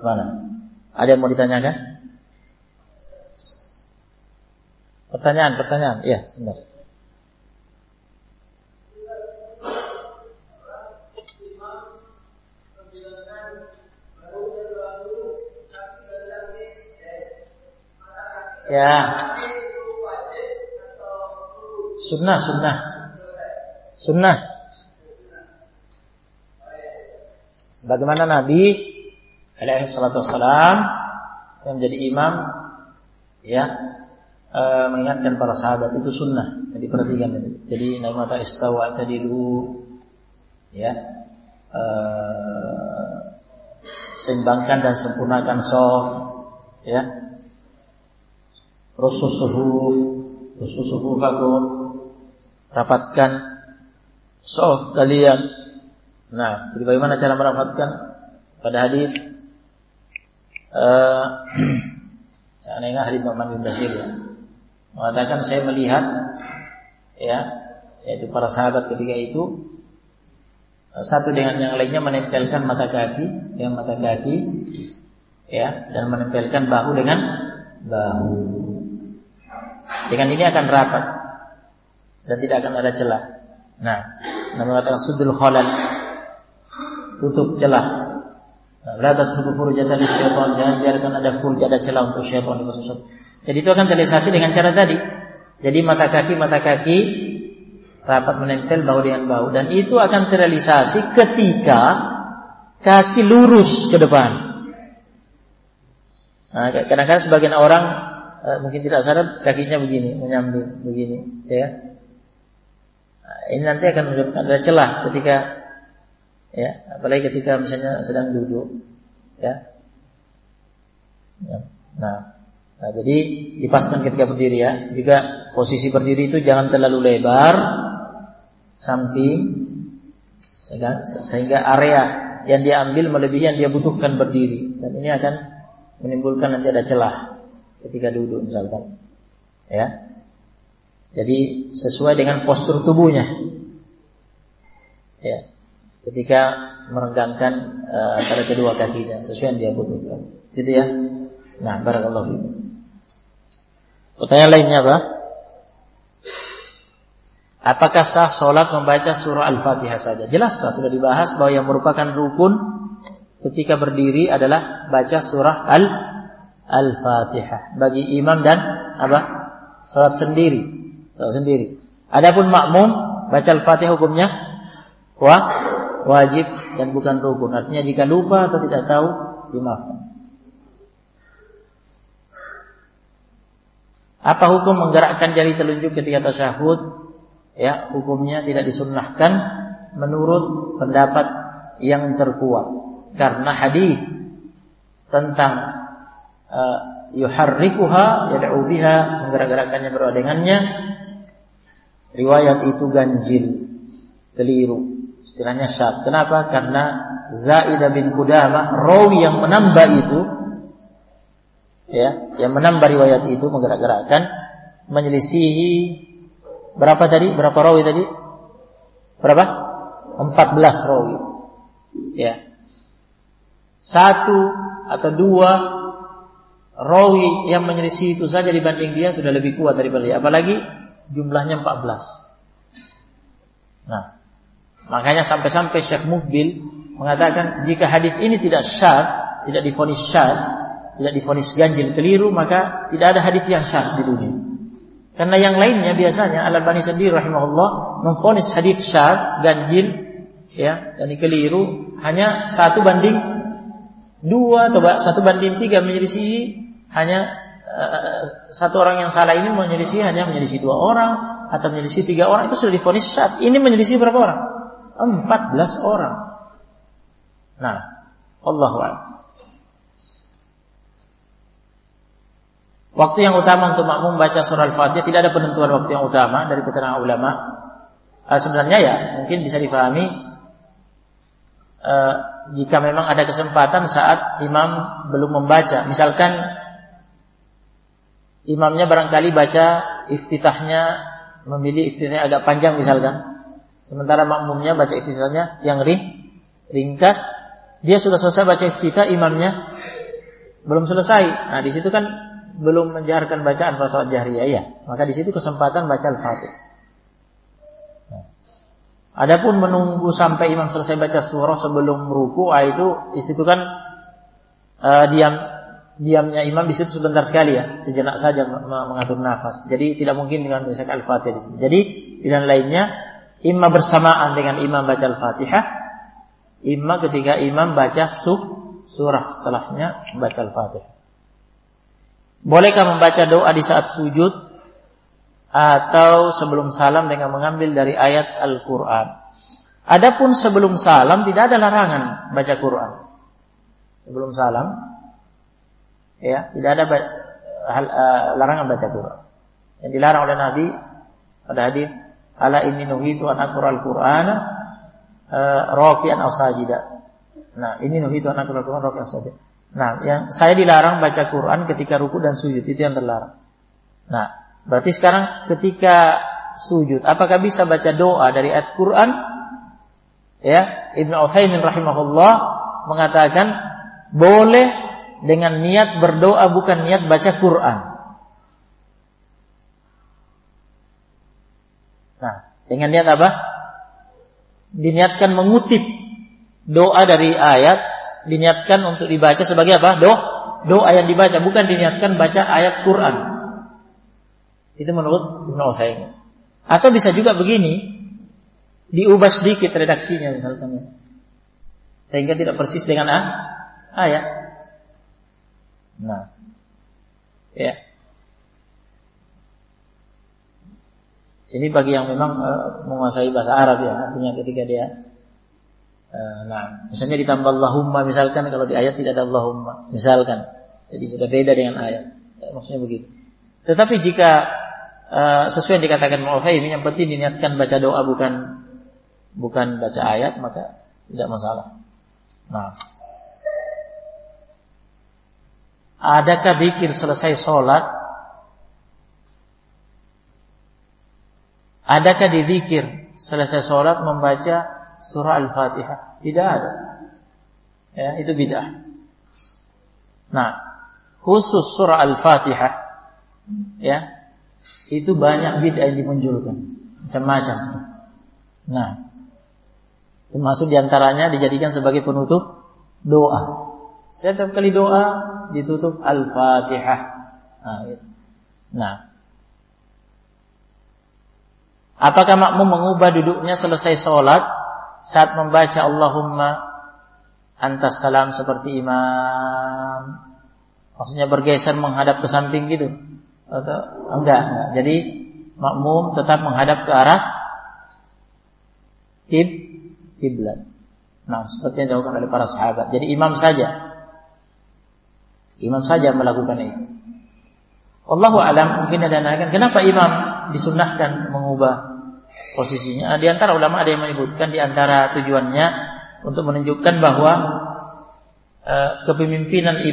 Mana? Ada yang mau ditanyakan? Pertanyaan. Iya, sebentar. Ya. Sunnah. Sebagaimana Nabi alaihi salatu wassalam yang menjadi imam, ya, mengingatkan para sahabat itu sunnah. Jadi perhatikan itu. Jadi nama ta istawa tadilu, ya, seimbangkan dan sempurnakan shaf, ya. Rususuhufakum, rapatkan shaf kalian. Nah, jadi bagaimana cara merapatkan? Pada hadis anehnya hadis Nu'man bin Bashir, ya, mengatakan saya melihat, ya, yaitu para sahabat ketika itu satu dengan yang lainnya menempelkan mata kaki dengan mata kaki, ya, dan menempelkan bahu dengan bahu. Dengan ini akan rapat dan tidak akan ada celah. Nah, mengatakan sudul khalal, tutup celah. La tatruku furjatan syaitan, jangan biarkan ada furjah, ada celah untuk syaitan. Jadi itu akan terrealisasi dengan cara tadi. Jadi mata kaki rapat menempel bahu dengan bahu, dan itu akan terrealisasi ketika kaki lurus ke depan. Nah, kadang-kadang sebagian orang mungkin tidak sadar kakinya begini, menyambung begini, ya. Nah, ini nanti akan menyebabkan ada celah ketika, ya, apalagi ketika misalnya sedang duduk, ya. Nah, jadi dipaskan ketika berdiri, ya. Juga posisi berdiri itu jangan terlalu lebar samping sehingga area yang dia ambil melebihi yang dia butuhkan berdiri, dan ini akan menimbulkan nanti ada celah ketika duduk misalkan, ya. Jadi sesuai dengan postur tubuhnya, ya, ketika meregangkan pada kedua kakinya sesuai yang dia butuhkan, gitu ya. Nah, barakallahu fiikum. Pertanyaan lainnya apa? Apakah sah sholat membaca surah Al-Fatihah saja? Jelas sah, sudah dibahas bahwa yang merupakan rukun ketika berdiri adalah baca surah Al-Fatihah bagi imam dan apa? Sholat sendiri. Adapun makmum baca Al-Fatihah hukumnya wajib dan bukan rukun. Artinya jika lupa atau tidak tahu dimaafkan. Apa hukum menggerakkan jari telunjuk ketika tasyahud? Ya, hukumnya tidak disunnahkan menurut pendapat yang terkuat, karena hadis tentang yuharrikuha yad'u biha, menggerak-gerakkannya berdoa dengannya, riwayat itu ganjil, keliru, istilahnya syadz. Kenapa? Karena Zaidah bin Qudamah, rawi yang menambah itu, ya, yang menambah riwayat itu menggerak-gerakkan, menyelisihi berapa tadi? Berapa rawi tadi? Berapa? 14 rawi. Ya. 1 atau 2 rawi yang menyelisih itu saja dibanding dia sudah lebih kuat daripada dia. Apalagi jumlahnya 14. Nah, makanya sampai-sampai Syekh Muqbil mengatakan jika hadis ini tidak syadz, tidak divonis syadz, tidak divonis ganjil keliru, maka tidak ada hadis yang syadz di dunia. Karena yang lainnya biasanya Al-Albani sendiri rahimahullah memvonis hadis syadz, ganjil, ya, dan keliru hanya 1:2 atau 1:3 menyelisih, hanya satu orang yang salah ini menyelisih hanya menyelisih 2 orang atau menyelisih 3 orang, itu sudah divonis syadz. Ini menyelisih berapa orang? 14 orang. Nah, Allahu a'lam. Waktu yang utama untuk makmum baca surah Al-Fatihah, tidak ada penentuan waktu yang utama dari keterangan ulama. Sebenarnya ya mungkin bisa difahami jika memang ada kesempatan saat imam belum membaca. Misalkan imamnya barangkali baca iftitahnya, memilih iftitahnya agak panjang misalkan, sementara makmumnya baca iftitahnya yang ringkas, dia sudah selesai baca iftitah, imamnya belum selesai. Nah, di situ kan belum menjaharkan bacaan pada salat jahriyah, ya. Maka di situ kesempatan baca Al-Fatihah. Nah. Adapun menunggu sampai imam selesai baca surah sebelum ruku, itu di situ kan diamnya imam di situ sebentar sekali, ya, sejenak saja mengatur nafas. Jadi tidak mungkin dengan baca Al-Fatihah di situ. Jadi pilihan lainnya imam bersamaan dengan imam baca Al-Fatihah, imam ketika imam baca surah setelahnya baca Al-Fatihah. Bolehkah membaca doa di saat sujud atau sebelum salam dengan mengambil dari ayat Al-Quran? Adapun sebelum salam tidak ada larangan baca Quran. Sebelum salam, ya, tidak ada larangan baca Quran. Yang dilarang oleh Nabi pada hadis, ala inni nuhitu an aqra'al Qur'ana raki'an aw sajida. Nah, ini nuhitu an aqra'al Qur'ana raki'an aw sajida. Nah, yang saya dilarang baca Quran ketika ruku dan sujud, itu yang terlarang. Nah, berarti sekarang ketika sujud, apakah bisa baca doa dari ayat Quran? Ya, Ibnu Utsaimin rahimahullah mengatakan boleh dengan niat berdoa, bukan niat baca Quran. Nah, dengan niat apa? Diniatkan mengutip doa dari ayat, diniatkan untuk dibaca sebagai apa? Doa yang dibaca, bukan diniatkan baca ayat Quran. Itu menurut Ibnu Utsaimin. Atau bisa juga begini, diubah sedikit redaksinya misalkan, sehingga tidak persis dengan ayat. Nah, ya. Ini bagi yang memang menguasai bahasa Arab, ya, artinya ketika dia misalnya ditambah Allahumma misalkan, kalau di ayat tidak ada Allahumma misalkan, jadi sudah beda dengan ayat, ya, maksudnya begitu. Tetapi jika sesuai yang dikatakan Mu'afaymi, yang penting diniatkan baca doa, bukan baca ayat, maka tidak masalah. Nah, adakah zikir selesai sholat? Adakah di zikir selesai sholat membaca surah Al-Fatihah? Tidak ada. Ya, itu bid'ah. Nah, khusus surah Al-Fatihah, ya, itu banyak bid'ah yang dimunculkan, macam-macam. Nah, termasuk diantaranya dijadikan sebagai penutup doa. Setiap kali doa ditutup Al-Fatihah. Nah, apakah makmum mengubah duduknya selesai sholat saat membaca Allahumma antas salam seperti imam? Maksudnya bergeser menghadap ke samping gitu? Atau enggak. Jadi makmum tetap menghadap ke arah kiblat. Nah, seperti yang dilakukan oleh para sahabat. Jadi imam saja melakukan itu. Wallahu a'lam. Mungkin ada yang kenapa imam disunnahkan mengubah posisinya? Di antara ulama ada yang menyebutkan di antara tujuannya untuk menunjukkan bahwa kepemimpinan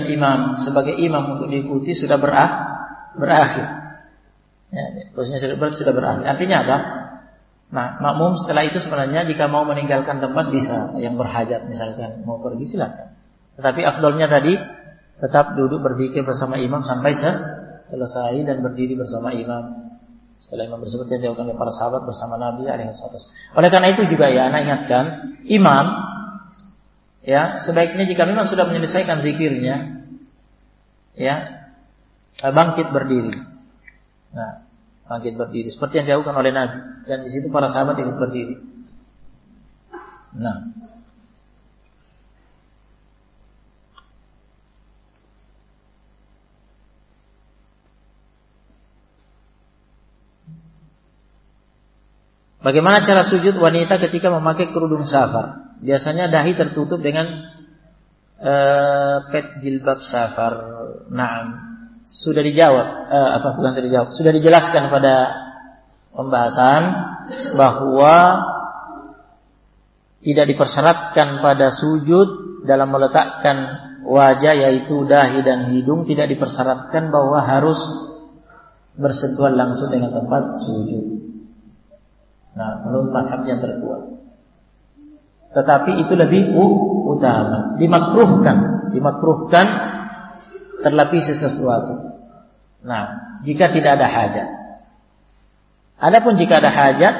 imam sebagai imam untuk diikuti sudah berakhir. Ya, posisinya sudah berakhir. Artinya apa? Nah, makmum setelah itu sebenarnya jika mau meninggalkan tempat bisa, yang berhajat misalkan mau pergi silakan. Tetapi afdolnya tadi tetap duduk berzikir bersama imam sampai selesai dan berdiri bersama imam. Setelah imam tersebut yang dilakukan oleh para sahabat bersama Nabi alaihissalam. Oleh karena itu juga ya, anak ingatkan, imam ya sebaiknya jika memang sudah menyelesaikan zikirnya, ya bangkit berdiri. Nah, bangkit berdiri seperti yang dilakukan oleh Nabi, dan di situ para sahabat ikut berdiri. Nah, bagaimana cara sujud wanita ketika memakai kerudung safar? Biasanya dahi tertutup dengan pet jilbab safar. Naam. Sudah dijawab, sudah dijelaskan pada pembahasan bahwa tidak dipersyaratkan pada sujud dalam meletakkan wajah, yaitu dahi dan hidung, tidak dipersyaratkan bahwa harus bersentuhan langsung dengan tempat sujud. Nah, menurut mazhab yang terkuat. tetapi itu lebih utama. Dimakruhkan terlapisi sesuatu. Nah, jika tidak ada hajat. Adapun jika ada hajat,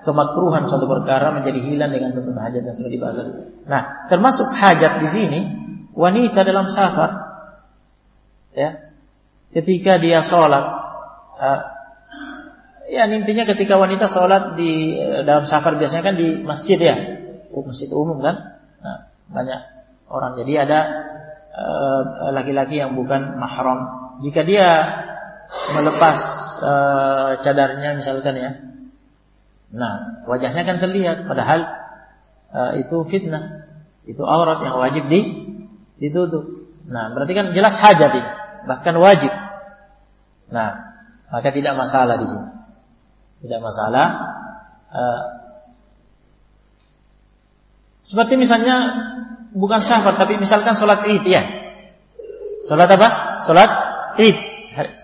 kemakruhan suatu perkara menjadi hilang dengan tuntutan hajat yang sudah dibahas. Nah, termasuk hajat di sini wanita dalam safar, ya, ketika dia sholat, ya intinya ketika wanita sholat di dalam safar biasanya kan di masjid ya, masjid umum kan, nah, banyak orang. Jadi ada laki-laki yang bukan mahram. Jika dia melepas cadarnya misalkan ya, nah wajahnya kan terlihat, padahal itu fitnah, itu aurat yang wajib ditutup. Nah berarti kan jelas hajat ini, bahkan wajib. Nah maka tidak masalah di sini, tidak masalah. Seperti misalnya bukan safar, tapi misalkan sholat id ya, sholat apa? Sholat id.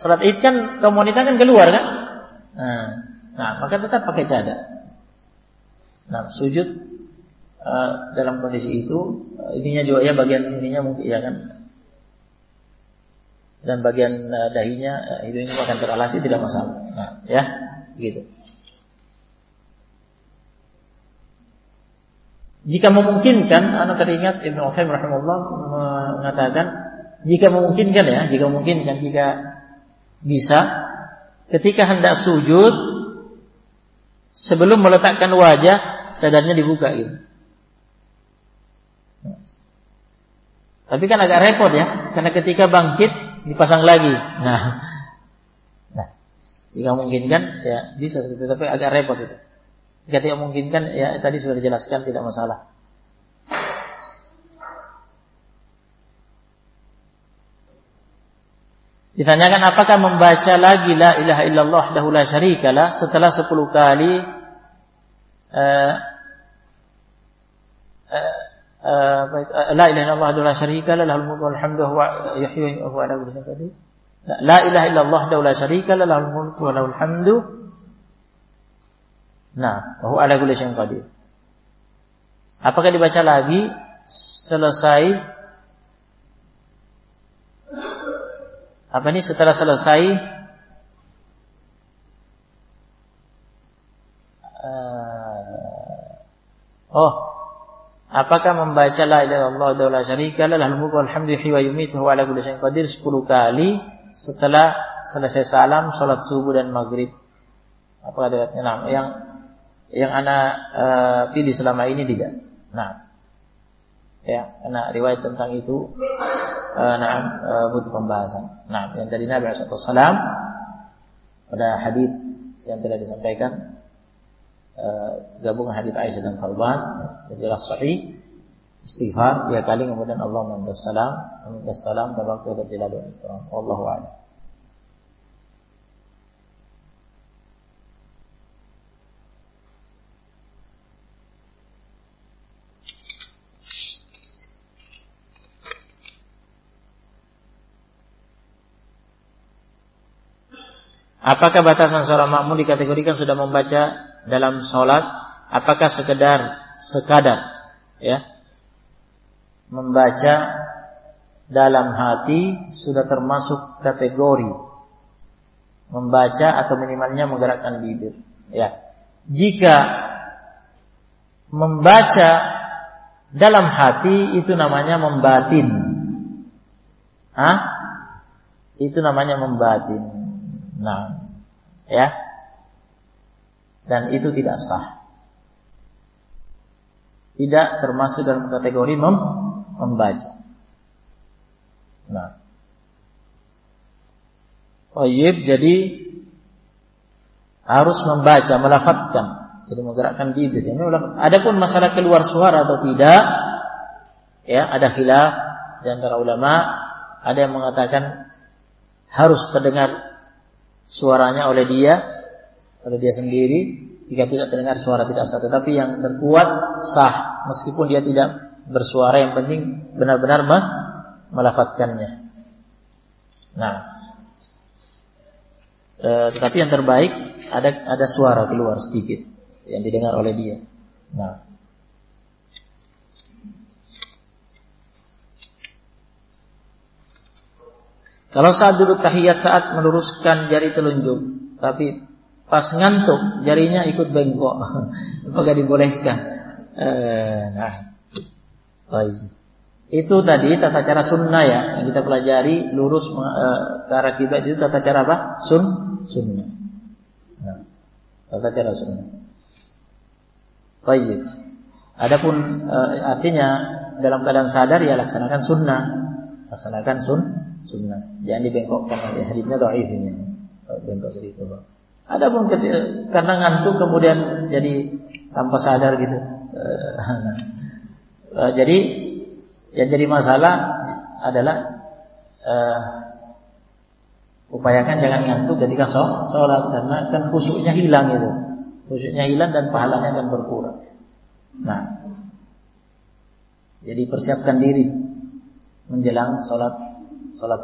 Sholat id kan kaum wanita kan keluar kan? Nah maka tetap pakai cadar. Nah sujud dalam kondisi itu, ininya juga ya, bagian ininya mungkin ya kan, dan bagian dahinya itu ini akan teralasi, tidak masalah. Nah ya gitu. Jika memungkinkan, anak teringat Ibnu Utsaimin rahimahullah mengatakan, jika memungkinkan ya, jika bisa, ketika hendak sujud, sebelum meletakkan wajah, cadarnya dibuka gitu. Tapi kan agak repot ya, karena ketika bangkit dipasang lagi. Nah, jika memungkinkan ya bisa seperti itu, tapi agak repot itu. Jika tidak memungkinkan ya tadi sudah dijelaskan, tidak masalah. Ditanyakan apakah membaca lagi la ilaha illallah wahdahu la syarikalah setelah 10 kali la ilaha illallah wahdahu la syarikalah lahul mulku wal hamdu wa yuhyi wa huwa ala kulli syai'in qadir. La ilaha illallah wahdahu la syarikalah lahul mulku wa lahul hamdu wa huwa ala kulli syai'in qadir. Apakah dibaca lagi selesai setelah selesai apakah membaca la ilaha illallah wa la syarika lah lahul mulku wal hamdu yuhyi wa yumiitu wa ala kulli syai'in qadir 10 kali setelah selesai salam salat subuh dan maghrib? Apakah riwayatnya? Nah, yang ana pilih selama ini tidak. Nah, ya, karena riwayat tentang itu butuh pembahasan. Nah, yang dari Nabi SAW pada hadis yang telah disampaikan, gabungan hadis Aisyah dan Thawban, jelas sahih, istighfar 3 kali, kemudian Allahumma antas salam tabaraka wa ta'ala. Wallahu a'lam. Apakah batasan seorang makmum dikategorikan sudah membaca dalam sholat? Apakah sekadar ya membaca dalam hati sudah termasuk kategori membaca atau minimalnya menggerakkan bibir? Ya, jika membaca dalam hati itu namanya membatin. Itu namanya membatin. Nah, ya, dan itu tidak sah, tidak termasuk dalam kategori membaca. Nah, jadi harus membaca, melafadzkan, jadi menggerakkan bibir. Adapun masalah keluar suara atau tidak, ya ada khilaf di antara ulama. Ada yang mengatakan harus terdengar suaranya oleh dia sendiri. Jika tidak terdengar suara tidak sah. Tetapi yang terkuat sah meskipun dia tidak bersuara, yang penting benar-benar melafadzkannya. Nah, tetapi yang terbaik ada suara keluar sedikit yang didengar oleh dia. Nah, Kalau saat duduk tahiyat saat meluruskan jari telunjuk, tapi pas ngantuk jarinya ikut bengkok, apakah dibolehkan? Baik. Itu tadi tata cara sunnah ya yang kita pelajari, lurus ke arah kiblat itu tata cara apa? Sunnah. Nah, tata cara sunnah. Baik. Adapun artinya dalam keadaan sadar ya laksanakan sunnah, sunnah. Jangan dibengkokkan oleh hadisnya dhaif ini. Bengkok sedikit. Adapun karena ngantuk kemudian jadi tanpa sadar gitu. Jadi yang jadi masalah adalah upayakan jangan ngantuk ketika sholat, karena kan khusyuknya hilang itu. Khusyuknya hilang dan pahalanya akan berkurang. Nah, jadi persiapkan diri menjelang sholat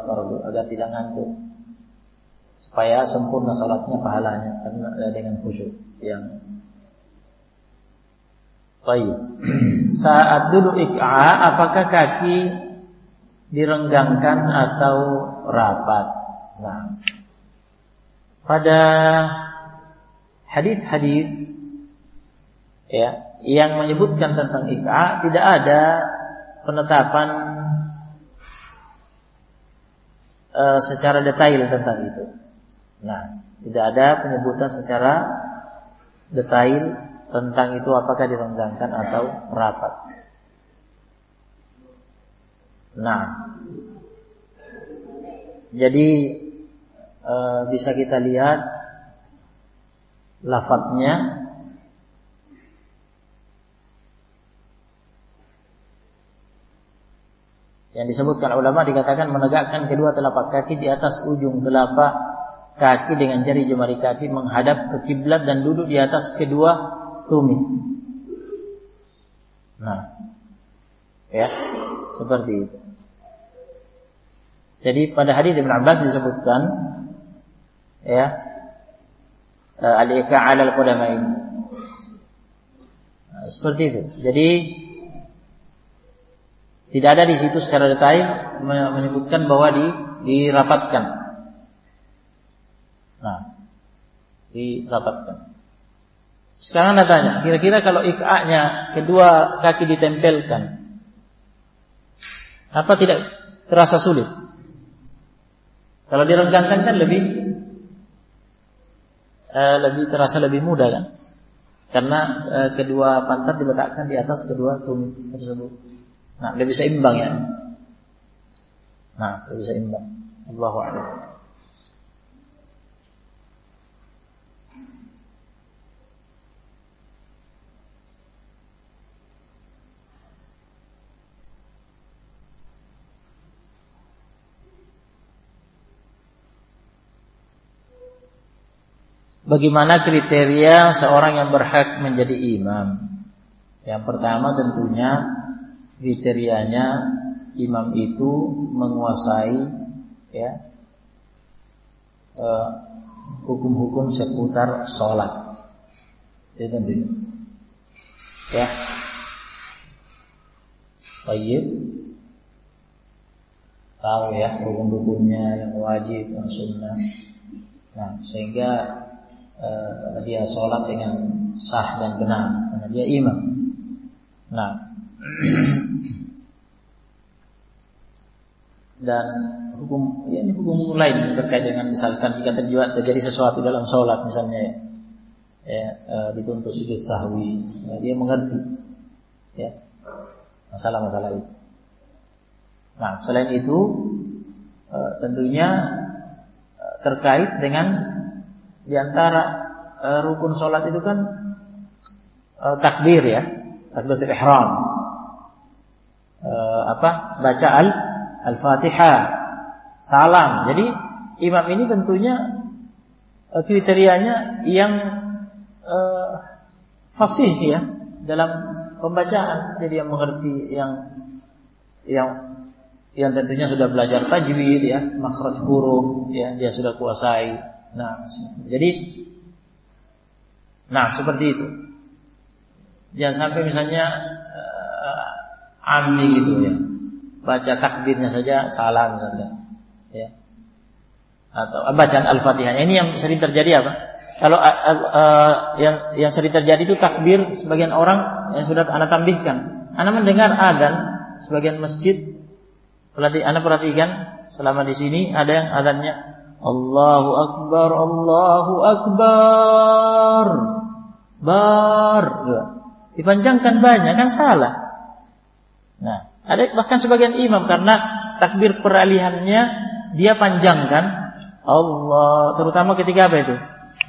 fardu agar tidak ngantuk, supaya sempurna sholatnya pahalanya karena dengan khusyuk yang baik. Saat duduk iq'a, apakah kaki direnggangkan atau rapat? Nah, pada hadis-hadis ya yang menyebutkan tentang iq'a tidak ada penetapan secara detail tentang itu. Nah, tidak ada penyebutan secara detail tentang itu apakah direnggangkan atau rapat. Nah, jadi bisa kita lihat lafadznya. Yang disebutkan ulama dikatakan menegakkan kedua telapak kaki di atas ujung telapak kaki dengan jari jemari kaki menghadap ke kiblat dan duduk di atas kedua tumit. Nah, ya, seperti itu. Jadi pada hadis Ibn Abbas disebutkan ya al-iqa' 'ala al-qadamain. Nah, seperti itu. Jadi tidak ada di situ secara detail menyebutkan bahwa dirapatkan. Nah, dirapatkan. Sekarang Anda tanya, kira-kira kalau iqa'nya kedua kaki ditempelkan, apa tidak terasa sulit? Kalau direnggangkan kan lebih terasa lebih mudah kan? Karena kedua pantat diletakkan di atas kedua tumit tersebut. Nah, lebih seimbang ya. Nah, lebih seimbang. Allahu a'lam. Bagaimana kriteria seorang yang berhak menjadi imam? Yang pertama tentunya kriterianya imam itu menguasai ya hukum-hukum seputar sholat. Itu tentunya. Ya. Baik. Tahu ya hukum-hukumnya yang wajib, yang sunnah. Nah, sehingga dia sholat dengan sah dan benar karena dia imam. Nah, dan hukum ya, ini hukum lain terkait dengan misalkan jika terjadi sesuatu dalam sholat misalnya dituntut sujud sahwi, ya, dia mengerti ya masalah-masalah itu. Nah, selain itu tentunya terkait dengan di antara rukun sholat itu kan takbir ya, takbiratul ihram. Baca al-Fatihah, salam. Jadi imam ini tentunya kriterianya yang fasih ya dalam pembacaan. Jadi yang mengerti yang tentunya sudah belajar tajwid ya, makhraj huruf ya, dia sudah kuasai. Nah, jadi seperti itu. Jangan sampai misalnya amni gitu ya. Baca takbirnya saja salah misalnya. Ya. atau bacaan Al-Fatihahnya. Ini yang sering terjadi apa? Kalau yang sering terjadi itu takbir sebagian orang yang sudah Anda tambihkan. Anda mendengar adzan sebagian masjid. Anda perhatikan selama di sini ada yang adzannya Allahu Akbar, Allahu Akbar, bar. Dipanjangkan banyak, kan salah. Nah, ada bahkan sebagian imam karena takbir peralihannya dia panjangkan Allah, terutama ketika apa itu?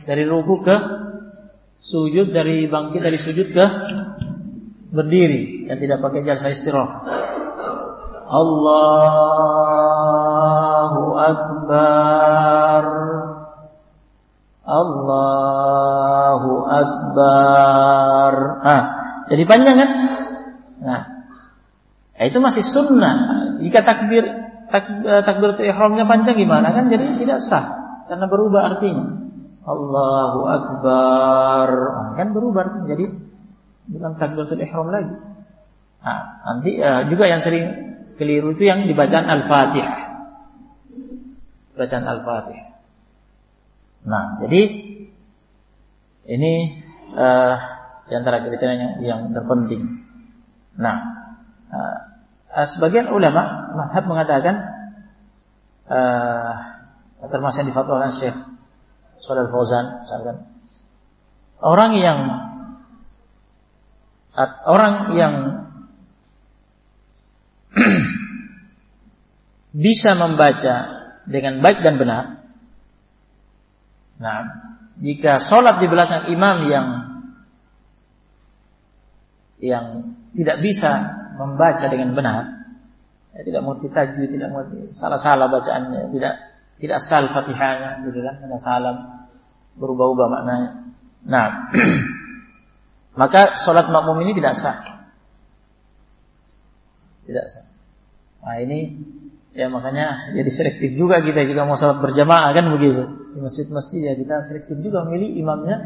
Dari ruku ke sujud, dari bangkit dari sujud ke berdiri, dan tidak pakai jalsa istirahat. Allahu Akbar, Allahu Akbar. Jadi panjang kan? Nah, itu masih sunnah. Jika takbiratul ihramnya panjang gimana kan? Jadi tidak sah karena berubah artinya. Allahu Akbar, kan berubah artinya. Jadi bukan takbiratul ihram lagi. Nah, nanti juga yang sering keliru itu yang dibacaan Al-Fatihah. Bacaan Al-Fatihah. Nah, jadi ini di antara kriteria yang terpenting. Nah, sebagian ulama mazhab mengatakan termasuk yang difatwakan Syekh Shalal Fauzan misalkan orang yang bisa membaca dengan baik dan benar. Nah, jika sholat di belakang imam yang tidak bisa membaca dengan benar, tidak mengerti tajwid, tidak mengerti salah-salah bacaannya, tidak asal Fatihahnya, gitu kan, ada salam, berubah-ubah maknanya. Nah, maka sholat makmum ini tidak sah. Tidak sah. Nah ini ya makanya jadi selektif juga kita jika mau sholat berjamaah kan begitu. Di masjid-masjid ya kita selektif juga memilih imamnya,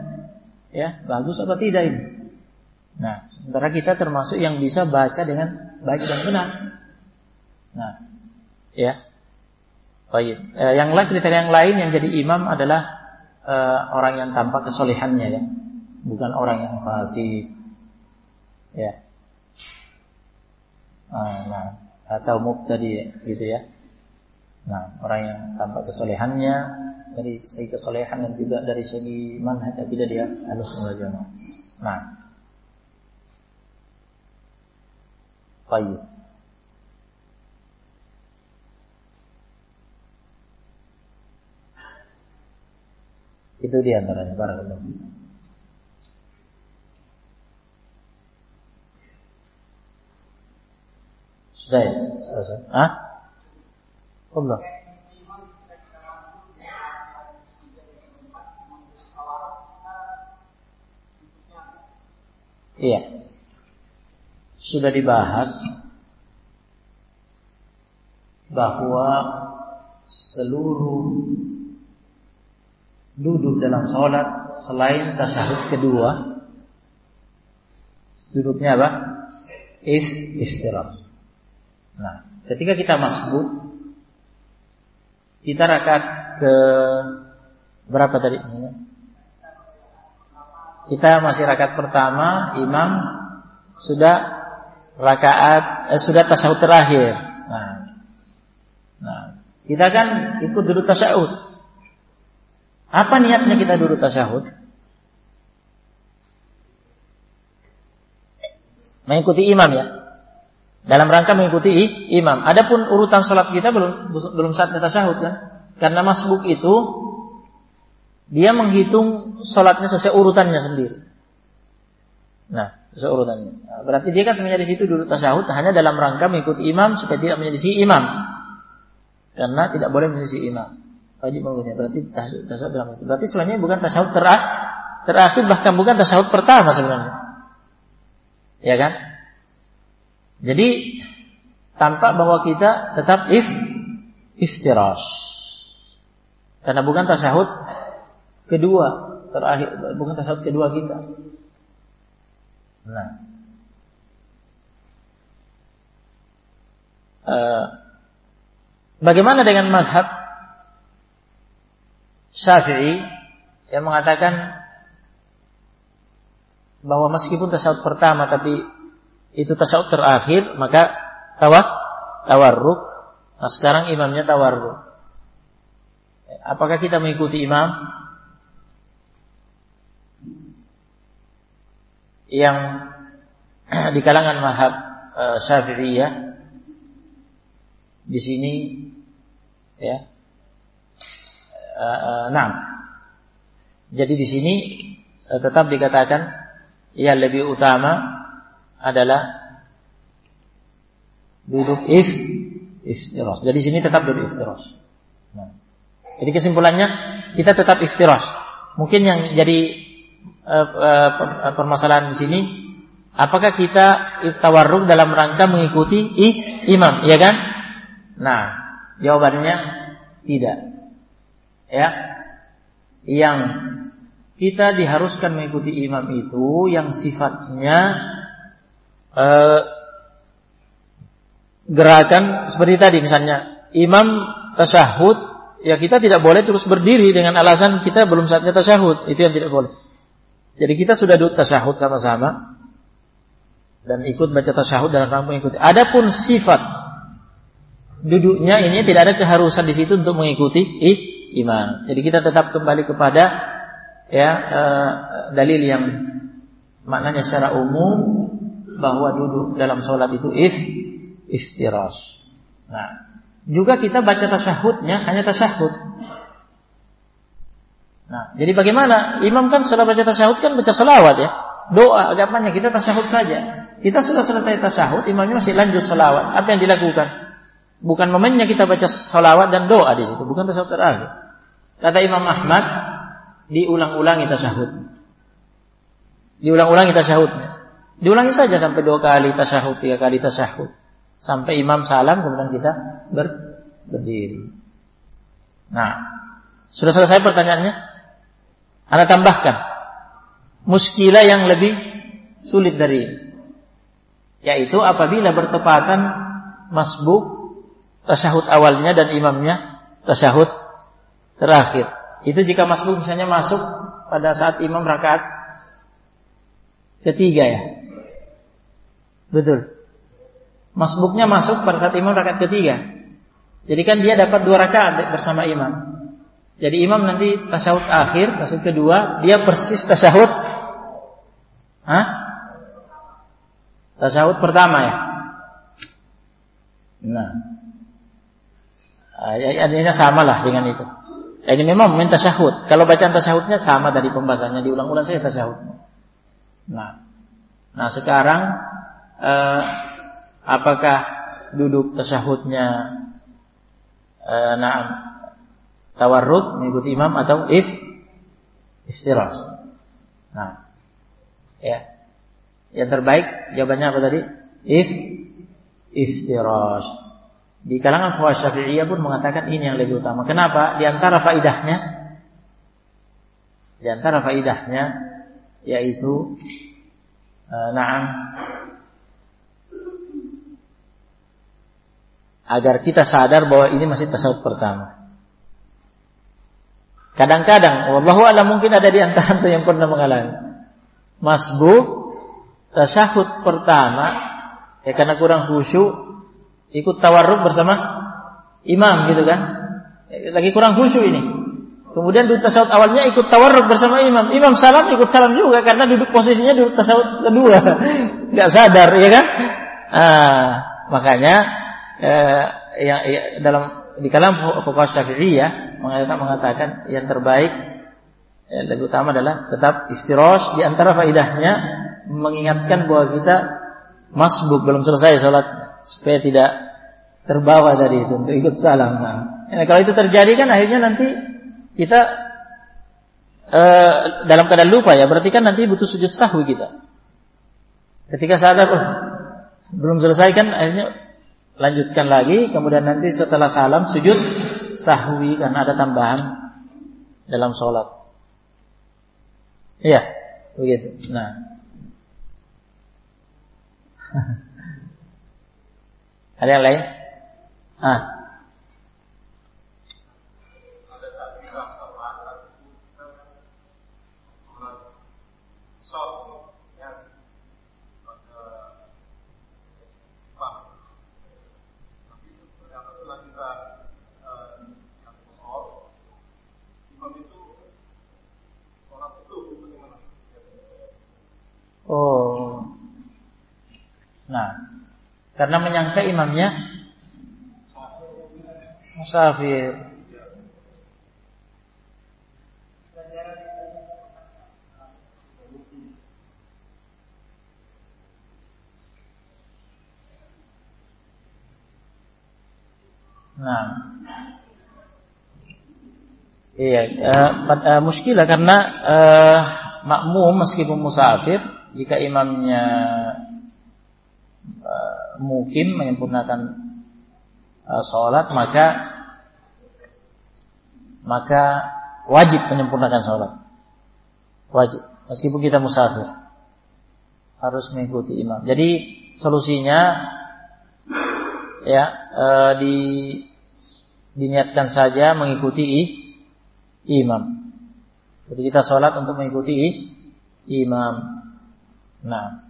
ya bagus apa tidak ini. Nah, sementara kita termasuk yang bisa baca dengan baik dan benar. Nah, ya. Baik. Yang lain, kriteria yang lain yang jadi imam adalah orang yang tampak kesolehannya, ya, bukan orang yang fasik, ya. Nah, atau mubtadi, gitu ya. Nah, orang yang tampak kesolehannya dari segi kesolehan dan juga dari segi manhaj akidah dia Ahlussunnah wal Jamaah. Nah, baik. Itu di antaranya barakallahu. Sudah ya? Selesai. Allah. Iya. Sudah dibahas bahwa seluruh duduk dalam sholat selain tasyahud kedua, duduknya apa? Istirahat. Nah, ketika kita masbuk, kita rakaat ke berapa tadi? Kita masih rakaat pertama, imam sudah sudah tasyahud terakhir. Nah, kita kan ikut duduk tasyahud. Apa niatnya kita duduk tasyahud? Mengikuti imam, ya. Dalam rangka mengikuti imam. Adapun urutan salat kita belum saatnya tasyahud, kan? Karena masbuk itu dia menghitung salatnya sesuai urutannya sendiri. Nah, sesuai urutannya. Nah, berarti dia kan sebenarnya di situ duduk tasyahud hanya dalam rangka mengikuti imam supaya tidak menyelisih imam. Karena tidak boleh menyelisih imam. Wajib mengikutinya. Berarti tasyahud dalam itu. Berarti sebenarnya bukan tasyahud terakhir, bahkan bukan tasyahud pertama sebenarnya. Ya kan? Jadi tampak bahwa kita tetap iftirash. Karena bukan tasyahud kedua terakhir, bukan tasyahud kedua kita. Nah, bagaimana dengan mazhab Syafi'i yang mengatakan bahwa meskipun tasyahud pertama tapi itu tasyahud terakhir, maka tawarruk. Nah, sekarang imamnya tawarruk. Apakah kita mengikuti imam yang di kalangan mazhab Syafi'iyah di sini ya? Nah, jadi di sini tetap dikatakan yang lebih utama adalah duduk iftirash. Jadi sini tetap duduk iftirash. Nah, jadi kesimpulannya kita tetap iftirash. Mungkin yang jadi permasalahan di sini, apakah kita tawarruk dalam rangka mengikuti imam, ya kan? Nah, jawabannya tidak. Ya, yang kita diharuskan mengikuti imam itu yang sifatnya gerakan seperti tadi, misalnya imam tasyahud, ya kita tidak boleh terus berdiri dengan alasan kita belum saatnya tasyahud, itu yang tidak boleh. Jadi kita sudah duduk tasyahud sama-sama dan ikut baca tasyahud dalam rangka mengikuti. Adapun sifat duduknya ini tidak ada keharusan di situ untuk mengikuti imam. Jadi kita tetap kembali kepada dalil yang maknanya secara umum bahwa duduk dalam sholat itu iftirash. Nah, juga kita baca tasyahudnya hanya tasyahud. Nah, jadi bagaimana? Imam kan setelah baca tasyahud kan baca selawat ya, doa agamanya, kita tasyahud saja. Kita sudah selesai tasyahud, imamnya masih lanjut selawat. Apa yang dilakukan? Bukan momennya kita baca selawat dan doa di situ, bukan tasyahud terakhir. Kata Imam Ahmad, diulang-ulangi tasyahud. Diulang-ulangi tasyahudnya. Diulangi saja sampai 2 kali tasyahud, 3 kali tasyahud. Sampai imam salam kemudian kita berdiri. Nah, sudah selesai pertanyaannya? Anda tambahkan muskilah yang lebih sulit dari ini, yaitu apabila bertepatan masbuk tasyahud awalnya dan imamnya tasyahud terakhir. Itu jika masbuk misalnya masuk pada saat imam rakaat ketiga ya. Betul. Masbuknya masuk pada saat imam rakaat ketiga. Jadi kan dia dapat 2 rakaat bersama imam. Jadi imam nanti tasyahud akhir, tasyahud kedua, dia persis tasyahud tasyahud pertama ya. Nah, artinya sama lah dengan itu. Ini memang momen tasyahud. Kalau bacaan tasyahudnya sama dari pembahasannya, diulang-ulang saja tasyahud. Nah sekarang apakah duduk tasyahudnya tawarruk mengikuti imam atau istirahat? Nah, ya. Yang terbaik jawabannya apa tadi? Istirahat. Di kalangan fuqaha Syafi'iyah pun mengatakan ini yang lebih utama. Kenapa? Di antara faidahnya yaitu agar kita sadar bahwa ini masih tasyahud pertama. Kadang-kadang wallahu a'lam mungkin ada di antara antum yang pernah mengalami masbuk tasyahud pertama ya karena kurang khusyuk ikut tawarruk bersama imam gitu kan. Lagi kurang khusyuk ini. Kemudian duduk tasyahud awalnya ikut tawarruk bersama imam. Imam salam ikut salam juga karena duduk posisinya duduk tasyahud kedua. Enggak sadar ya kan? Makanya dalam di kalam fuqaha Syafi'iyah mengatakan yang terbaik lebih utama adalah tetap istirahat. Di antara faedahnya mengingatkan bahwa kita masbuk belum selesai salat supaya tidak terbawa dari itu untuk ikut salam. Kalau itu terjadi kan akhirnya nanti kita dalam keadaan lupa ya, berarti kan nanti butuh sujud sahwi kita. Ketika sadar belum selesai kan akhirnya lanjutkan lagi, kemudian nanti setelah salam sujud sahwi karena ada tambahan dalam sholat. Iya, begitu. Nah, ada yang lain? Karena menyangka imamnya musafir. Nah, iya, muskilah karena makmum meskipun musafir, jika imamnya mukim menyempurnakan sholat, maka wajib menyempurnakan sholat. Wajib, meskipun kita musafir, harus mengikuti imam. Jadi solusinya ya diniatkan saja mengikuti imam. Jadi kita sholat untuk mengikuti imam. Nah,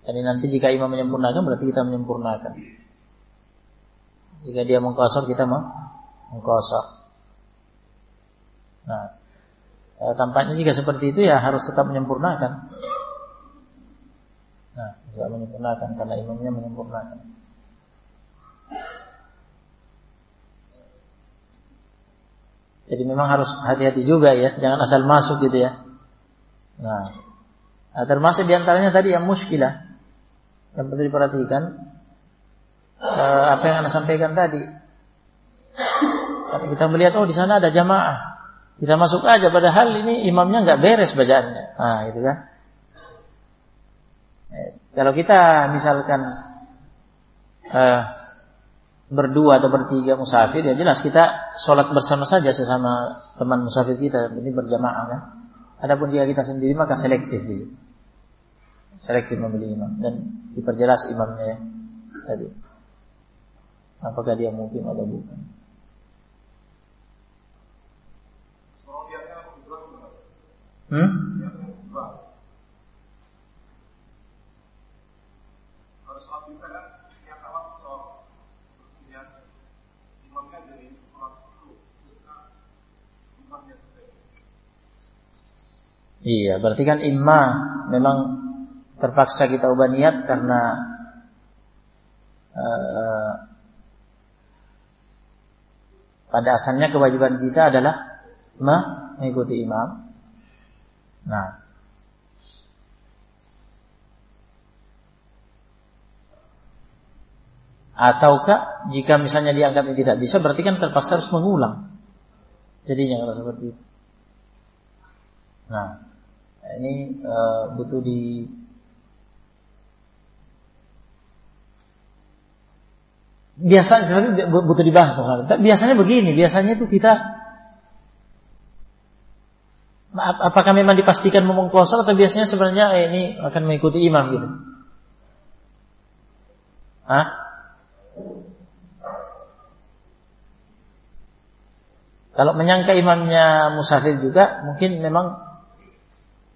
jadi nanti jika imam menyempurnakan berarti kita menyempurnakan. Jika dia mengqashar kita mengqashar. Nah, tampaknya jika seperti itu ya harus tetap menyempurnakan. Nah, tidak menyempurnakan karena imamnya menyempurnakan. Jadi memang harus hati-hati juga ya, jangan asal masuk gitu ya. Nah, termasuk diantaranya tadi yang muskilah, yang perlu diperhatikan apa yang Anda sampaikan tadi. Tapi kita melihat di sana ada jamaah, kita masuk aja, padahal ini imamnya nggak beres bacaannya. Nah, gitu kan. Kalau kita misalkan berdua atau bertiga musafir, ya jelas kita sholat bersama saja sesama teman musafir kita, ini berjamaah kan. Adapun jika kita sendiri maka selektif gitu. Selektif memilih imam dan diperjelas imamnya ya tadi. Apakah dia mukim atau bukan? Iya, berarti kan imma memang terpaksa kita ubah niat karena pada asalnya kewajiban kita adalah mengikuti imam. Nah, ataukah jika misalnya dianggapnya tidak bisa, berarti kan terpaksa harus mengulang. Jadinya kalau seperti itu. Nah, ini butuh biasanya butuh dibahas. Biasanya begini, biasanya itu kita apakah memang dipastikan ngomong qashar atau biasanya sebenarnya ini akan mengikuti imam gitu. Kalau menyangka imamnya musafir juga mungkin memang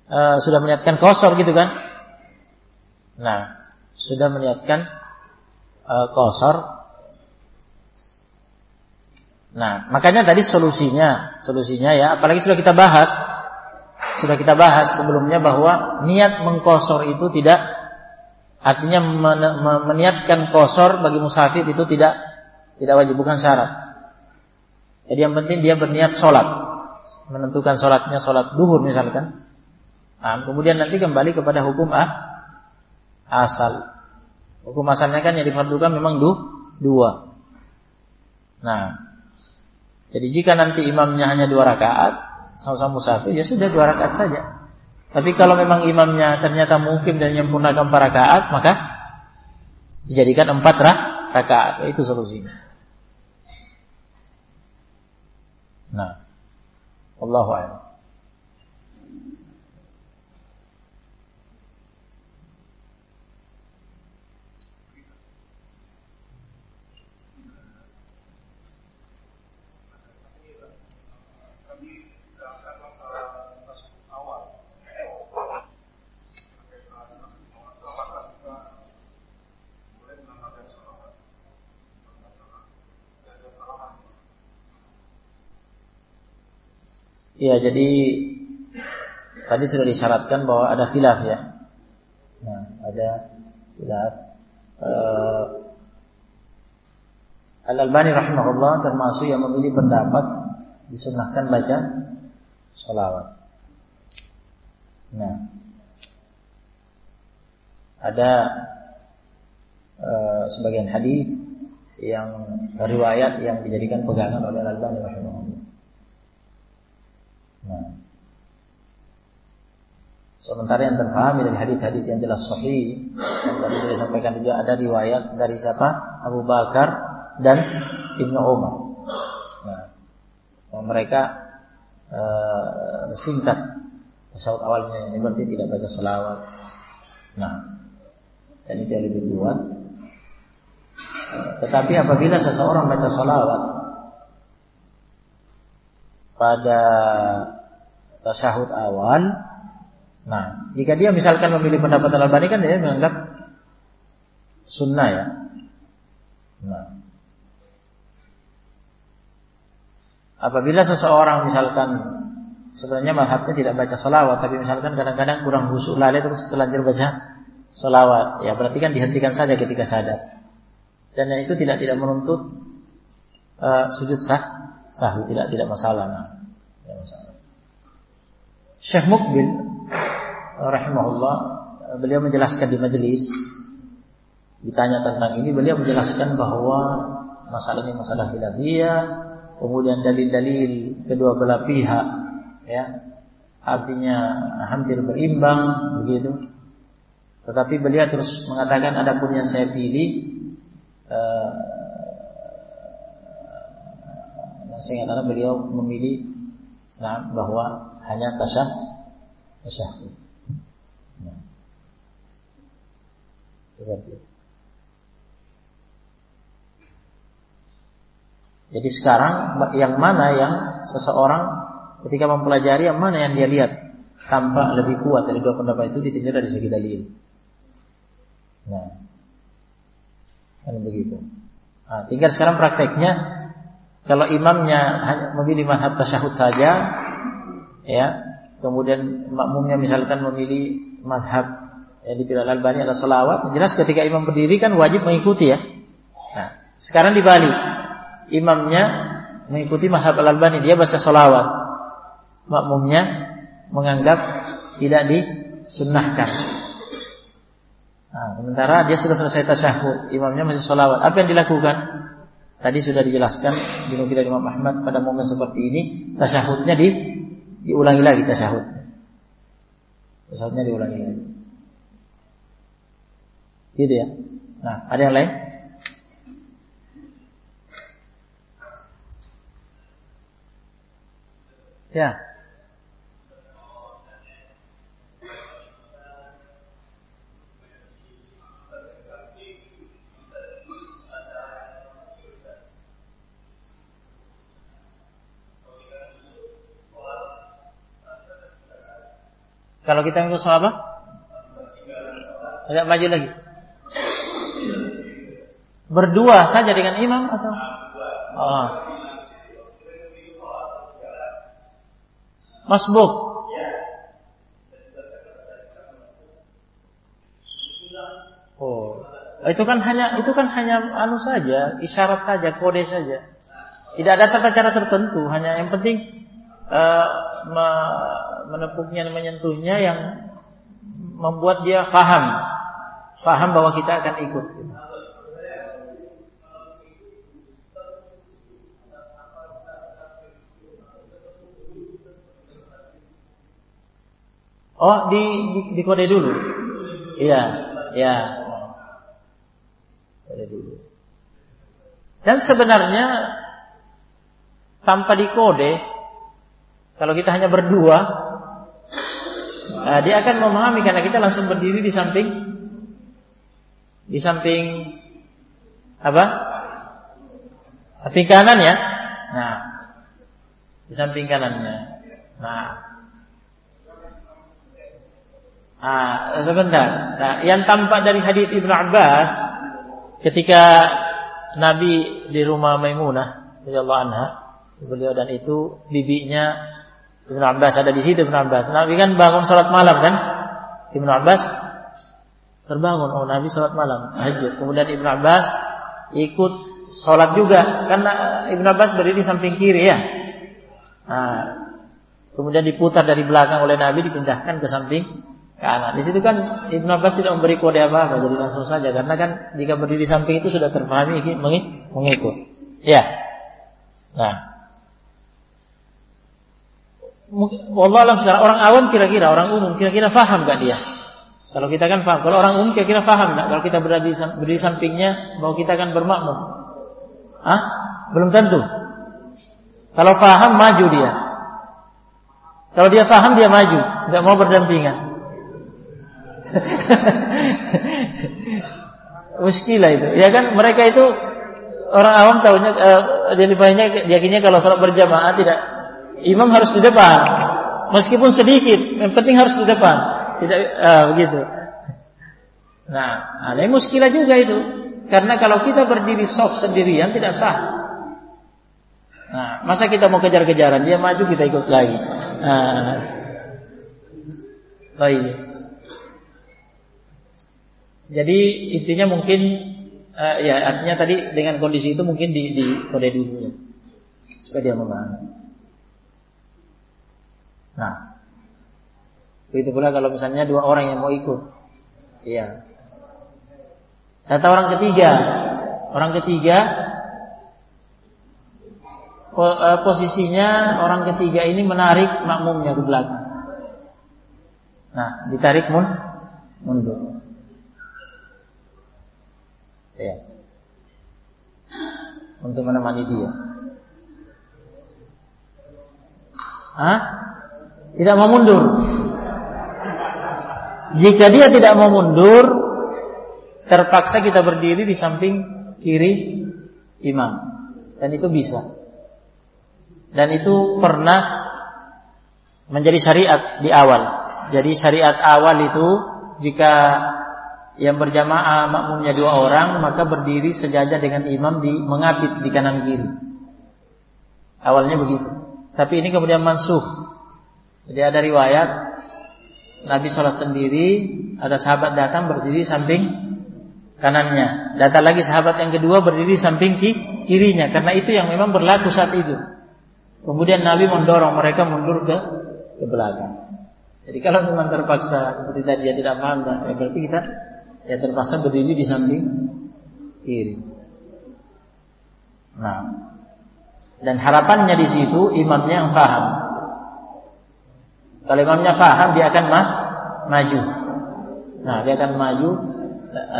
sudah meniatkan qashar gitu kan. Nah, sudah meniatkan qashar. Nah, makanya tadi solusinya ya, apalagi sudah kita bahas sebelumnya bahwa niat mengqashar itu tidak artinya meniatkan qashar bagi musafir itu tidak wajib, bukan syarat. Jadi yang penting dia berniat sholat, menentukan sholatnya sholat duhur misalkan. Nah, kemudian nanti kembali kepada hukum asal. Hukum asalnya kan yang difardukan memang dua. Nah, jadi jika nanti imamnya hanya 2 rakaat, sama-sama musafir, ya sudah 2 rakaat saja. Tapi kalau memang imamnya ternyata mukim dan menyempurnakan 4 rakaat, maka dijadikan 4 rakaat. Itu solusinya. Nah, wallahu a'lam. Iya, jadi tadi sudah disyaratkan bahwa ada khilaf ya. Nah, ada khilaf Al-Albani rahimahullah termasuk yang memilih pendapat disunnahkan baca sholawat. Nah, ada sebagian hadis yang riwayat yang dijadikan pegangan oleh Al-Albani rahimahullah. Nah, sementara yang terpahami dari hadis-hadis yang jelas sahih, yang tadi saya sampaikan juga ada riwayat dari siapa? Abu Bakar dan Ibnu Umar. Nah, mereka singkat tasyahud awalnya, ini berarti tidak baca selawat. Nah, dan itu yang lebih kuat. Tetapi apabila seseorang baca selawat pada tasyahud awal, nah, jika dia misalkan memilih pendapat Al-Albani kan dia menganggap sunnah ya. Nah, apabila seseorang misalkan sebenarnya mazhabnya tidak baca sholawat, tapi misalkan kadang-kadang kurang khusyuk lalai terus terlanjur baca sholawat, ya berarti kan dihentikan saja ketika sadar. Dan itu tidak menuntut sujud sahwi, tidak masalah. Nah, tidak masalah. Syekh Muqbil rahimahullah, beliau menjelaskan di majelis, ditanya tentang ini, beliau menjelaskan bahwa masalah ini masalah khilafiyah, kemudian dalil-dalil kedua belah pihak, ya, artinya hampir berimbang begitu. Tetapi beliau terus mengatakan, adapun yang saya pilih, sehingga karena beliau memilih bahwa hanya tasyahud. Nah, seperti itu. Jadi sekarang yang mana yang seseorang ketika mempelajari, yang mana yang dia lihat tampak lebih kuat dari dua pendapat itu ditinjau dari segi dalil. Nah, kan begitu. Nah, tinggal sekarang prakteknya, kalau imamnya hanya memilih mazhab tasyahud saja, ya, kemudian makmumnya misalkan memilih mazhab yang dipilih Al-Albani adalah sholawat, jelas ketika imam berdiri kan wajib mengikuti ya. Nah, sekarang dibalik, imamnya mengikuti mazhab Al-Albani, dia baca sholawat, makmumnya menganggap tidak disunnahkan. Nah, sementara dia sudah selesai tasyahud, imamnya masih sholawat. Apa yang dilakukan? Tadi sudah dijelaskan dinukil Imam Ahmad, pada momen seperti ini tasyahudnya diulangi lagi tasyahudnya diulangi lagi. Gitu ya. Nah, ada yang lain? Ya. Kalau kita ikut sahabat, agak maju lagi. Berdua saja dengan imam atau? Oh. Masbuk. Oh, itu kan hanya anu saja, isyarat saja, kode saja. Tidak ada tata cara tertentu, hanya yang penting menepuknya dan menyentuhnya yang membuat dia paham bahwa kita akan ikut. Oh, di kode dulu. Iya. Kode dulu. Dan sebenarnya tanpa dikode, kalau kita hanya berdua, dia akan memahami karena kita langsung berdiri di samping apa? Samping kanan ya. Nah, di samping kanannya. Sebentar. Nah, yang tampak dari hadits Ibnu Abbas ketika Nabi di rumah Maimunah radhiyallahu anha, beliau dan itu bibinya Ibnu Abbas ada di situ. Ibnu Abbas, Nabi kan bangun salat malam kan? Ibnu Abbas terbangun, oh Nabi sholat malam, tahajud. Kemudian Ibnu Abbas ikut sholat juga, karena Ibnu Abbas berdiri di samping kiri ya. Nah, kemudian diputar dari belakang oleh Nabi, dipindahkan ke samping kanan. Di situ kan Ibnu Abbas tidak memberi kode apa-apa, jadi langsung saja, karena kan jika berdiri di samping itu sudah terpahami mengikut. Ya. Nah, wallah alam sekarang orang awam kira-kira, orang umum kira-kira paham gak dia? Kalau kita kan paham. Kalau orang umum kira-kira paham gak? Kalau kita berdiri di sampingnya, bahwa kita akan bermakmum? Belum tentu. Kalau paham, maju dia. Kalau dia paham, dia maju, nggak mau berdampingan. Muskilah itu. Ya kan mereka itu orang awam tahunya, jadi pahamnya, yakinnya kalau sholat berjamaah tidak, imam harus di depan, meskipun sedikit, yang penting harus di depan. Tidak begitu. Nah, ini muskilah juga itu. Karena kalau kita berdiri soft sendirian tidak sah. Nah, masa kita mau kejar-kejaran, dia maju kita ikut lagi. Baik. Jadi intinya mungkin ya artinya tadi dengan kondisi itu mungkin di kode dulu ya, supaya dia memahami. Nah, begitu pula kalau misalnya dua orang yang mau ikut, iya. Kata orang ketiga posisinya orang ketiga ini menarik makmumnya ke belakang. Nah, ditarik mundur. Ya. Untuk menemani dia. Tidak mau mundur. Jika dia tidak mau mundur, terpaksa kita berdiri di samping kiri imam. Dan itu bisa. Dan itu pernah menjadi syariat di awal. Jadi syariat awal itu jika yang berjamaah makmumnya 2 orang, maka berdiri sejajar dengan imam mengapit di kanan kiri. Awalnya begitu. Tapi ini kemudian mansuh. Jadi ada riwayat Nabi sholat sendiri, ada sahabat datang berdiri samping kanannya. Datang lagi sahabat yang kedua berdiri samping kirinya. Karena itu yang memang berlaku saat itu. Kemudian Nabi mendorong mereka mundur ke belakang. Jadi kalau memang terpaksa seperti tadi dia tidak paham, ya berarti kita ya terpaksa berdiri di samping kiri. Nah, dan harapannya di situ imamnya yang paham. Kalau imamnya paham, dia akan maju. Nah, dia akan maju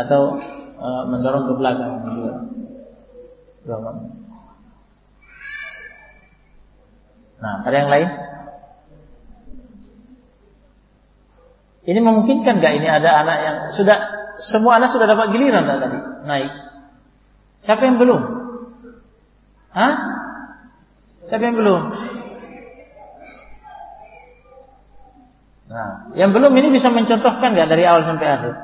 atau mendorong ke belakang. Nah, ada yang lain? Ini memungkinkan nggak ini ada anak yang semua anak sudah dapat giliran tadi naik? Siapa yang belum? Siapa yang belum? Nah, yang belum ini bisa mencontohkan nggak dari awal sampai akhir?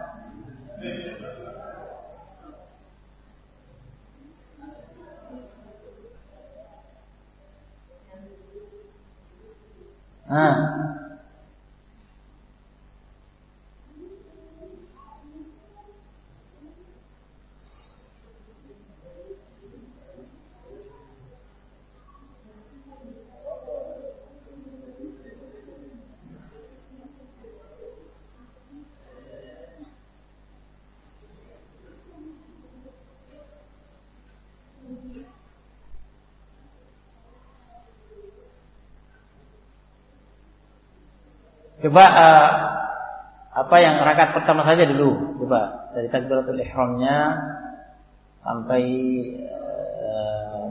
Coba apa yang rakaat pertama saja dulu, coba dari takbiratul ihramnya sampai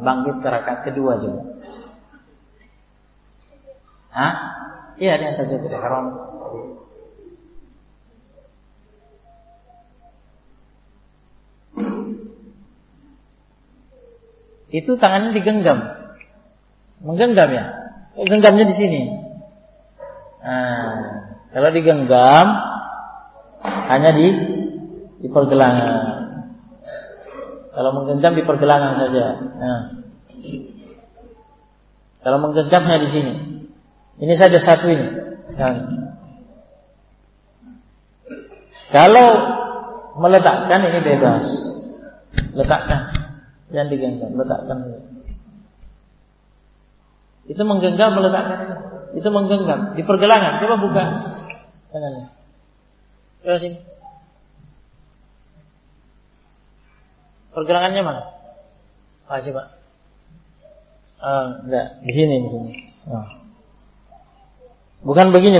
bangkit ke rakaat kedua coba. Iya, dengan takbiratul ihram. Itu tangannya digenggam, menggenggam ya. Oh, genggamnya di sini. Kalau digenggam hanya di pergelangan. Kalau menggenggam di pergelangan saja. Kalau menggenggamnya di sini. Ini saja satu ini. Kalau Meletakkan ini bebas. Letakkan. Jangan digenggam, letakkan. Itu menggenggam, meletakkan. Itu menggenggam di pergelangan. Coba buka tangannya. Coba sini. Pergelangannya mana? Coba. Enggak, di sini. Bukan begini.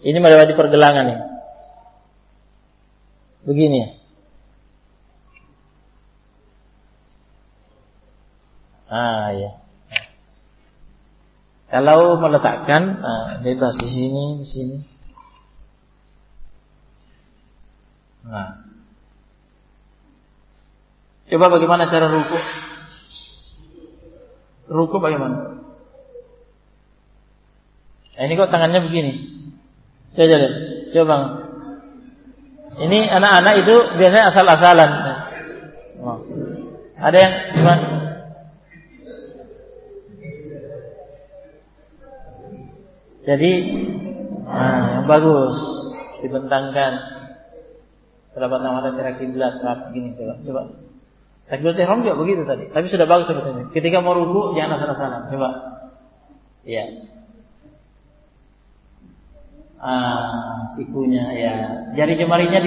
Ini melewati pergelangan ini. Begini ya. Ya. Kalau meletakkan, bebas di sini. Coba bagaimana cara ruku? Ruku bagaimana? Ini kok tangannya begini. Coba lihat. Coba. Ini anak-anak itu biasanya asal-asalan. Ada yang gimana? Jadi yang bagus dibentangkan. Telapak tangan antara kiblat, begini coba. Takbiratul ihram juga begitu tadi. Tapi sudah bagus sebetulnya. Ketika mau ruku jangan asal-asalan. Coba. Ya. Sikunya ya. Jari jemarinya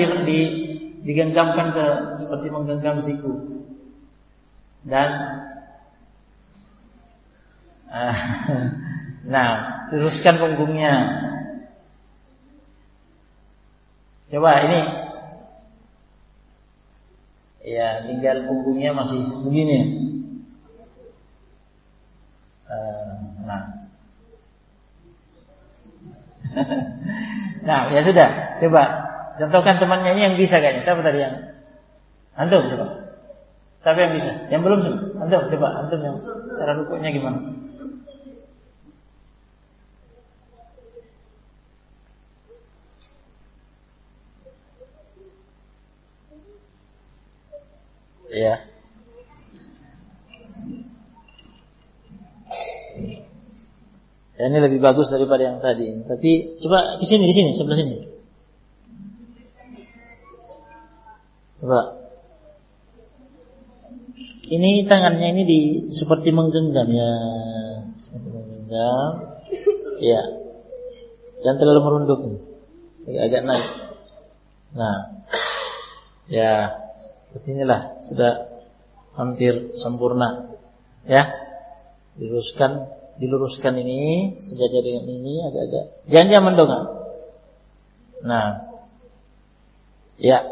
digenggamkan ke seperti menggenggam siku. Dan luruskan punggungnya. Coba ini. Ya, tinggal punggungnya masih begini. Ya sudah. Coba contohkan temannya ini yang bisa kayaknya. Siapa tadi yang? Antum coba. Siapa yang bisa? Yang belum coba. Antum coba. Antum yang cara rukuknya gimana? Ya. Ya, ini lebih bagus daripada yang tadi. Tapi coba di sini, sebelah sini. Coba. Ini tangannya ini seperti menggenggam ya. Menggenggam. Ya. Jangan terlalu merunduk. Agak naik. Ya. Seperti inilah sudah hampir sempurna. Ya. Diluruskan ini sejajar dengan ini agak-agak. Jangan mendongak. Ya.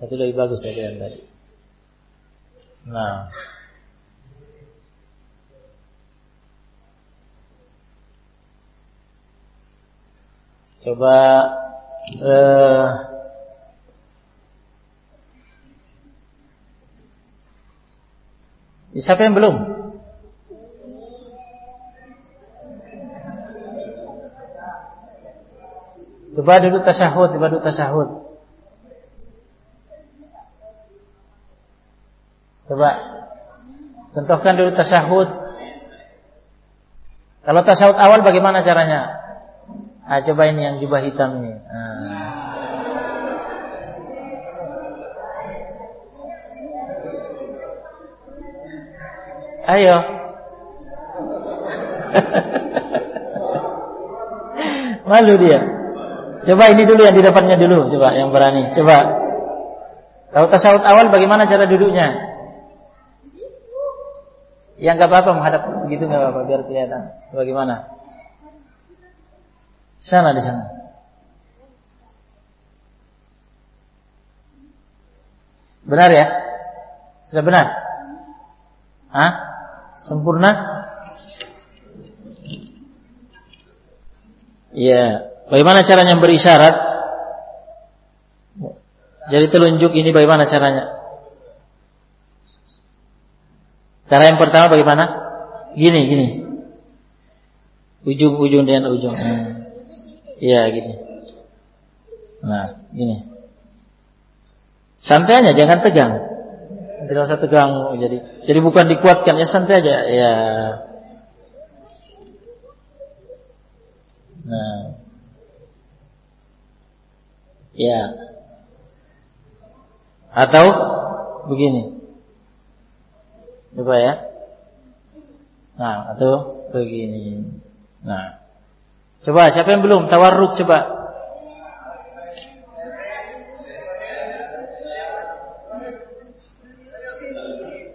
Itu lebih bagus dari yang tadi. Coba siapa yang belum? Coba duduk tasyahud. Coba contohkan dulu tasyahud. Kalau tasyahud awal bagaimana caranya? Coba ini yang jubah hitam ini. Ayo. Malu dia. Coba ini dulu yang di depannya dulu, coba yang berani. Coba. Kalau tasyahud awal bagaimana cara duduknya? Yang enggak apa-apa menghadap begitu enggak apa-apa biar kelihatan. Bagaimana? Di sana. Benar ya? Sudah benar? Sempurna? Iya. Bagaimana caranya berisyarat? Jadi telunjuk ini bagaimana caranya? Cara yang pertama bagaimana? Gini. Ujung dengan ujung. Iya, gini. Gini. Santai aja, jangan tegang. Tidak usah tegang. Jadi bukan dikuatkan, ya santai aja. Ya. Ya. Atau begini. Coba ya. Nah, atau begini. Nah. Coba siapa yang belum tawarruk coba.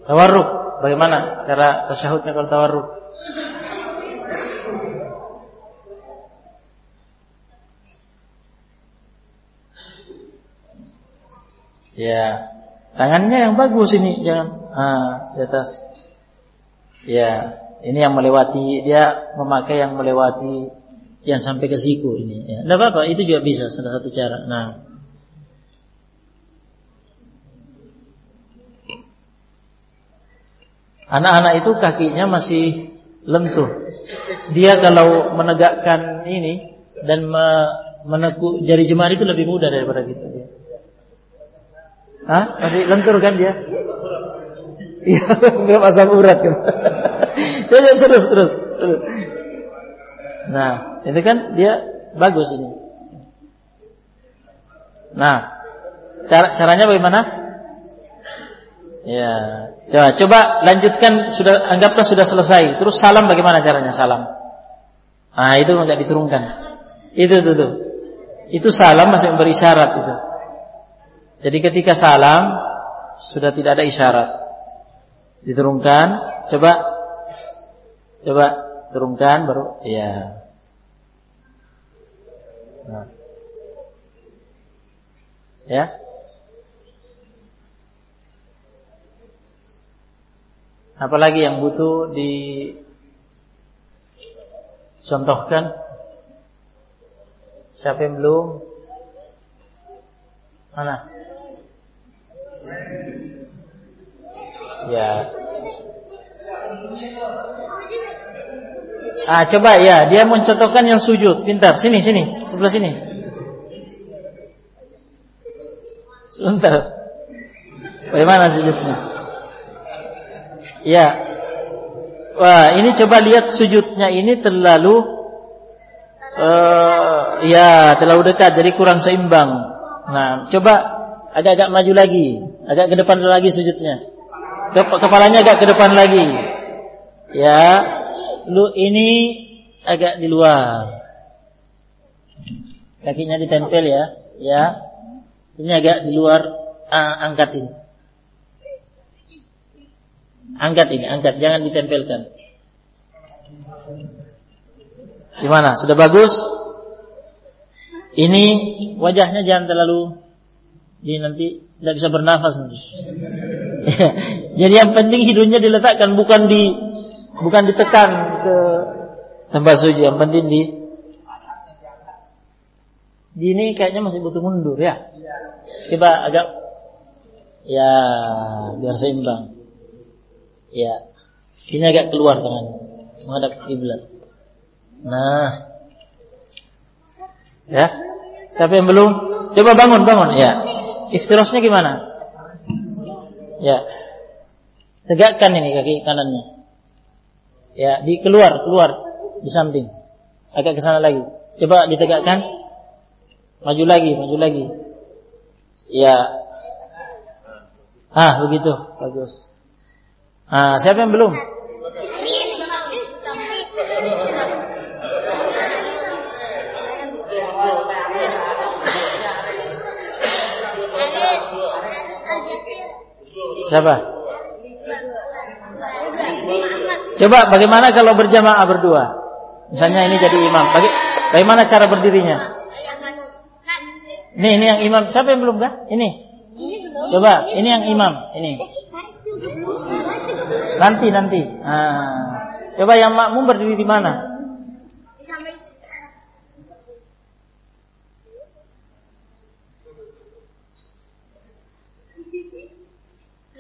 Tawarruk, bagaimana cara tasyahudnya kalau tawarruk? Ya, tangannya yang bagus ini, jangan di atas. Ya, ini yang melewati, dia memakai yang melewati yang sampai ke siku ini. Ya, tidak apa-apa, itu juga bisa salah satu cara. Nah, anak-anak itu kakinya masih lentur. Dia kalau menegakkan ini dan menekuk jari jemari itu lebih mudah daripada kita. Hah? Masih lentur kan dia? Iya, nggak pasang urat kan? Jadi terus. Nah, itu kan dia bagus ini. Nah, caranya bagaimana? Ya, coba lanjutkan. Anggaplah sudah selesai. Terus salam bagaimana caranya salam? Ah, itu enggak diturunkan. Itu. Itu salam masih memberi isyarat itu. Jadi ketika salam sudah tidak ada isyarat. Diturunkan, coba turunkan baru ya. Nah. Ya. Apalagi yang butuh dicontohkan? Siapa yang belum? Mana? Ya. Coba ya, dia mencontohkan yang sujud. Pintar, sini, sebelah sini. Sebentar. Bagaimana sujudnya? Ya. Wah, ini coba lihat sujudnya ini terlalu terlalu dekat, jadi kurang seimbang. Nah, coba agak maju lagi, agak ke depan lagi sujudnya. Kepalanya agak ke depan lagi. Ya, ini agak di luar. Kakinya ditempel ya. Ya. Ini agak di luar, angkat ini. Angkat, jangan ditempelkan. Gimana? Sudah bagus? Ini wajahnya jangan terlalu, ini nanti tidak bisa bernafas nanti. Jadi yang penting hidungnya diletakkan, bukan ditekan ke tempat sujud. Yang penting ini kayaknya masih butuh mundur ya. Coba agak, ya biar seimbang. Ya, ini agak keluar tangannya menghadap kiblat. Nah, ya. Siapa yang belum? Coba bangun. Ya. Iftirashnya gimana? Ya. Tegakkan ini kaki kanannya. Ya, keluar di samping. Agak ke sana lagi. Coba ditegakkan. Maju lagi. Ya. Begitu. Bagus. Siapa yang belum? Siapa? Coba bagaimana kalau berjamaah berdua? Misalnya ini jadi imam. Bagaimana cara berdirinya? Ini yang imam. Siapa yang belum kan? Ini. Coba, ini yang imam. Ini. Nanti. Coba yang makmum berdiri di mana?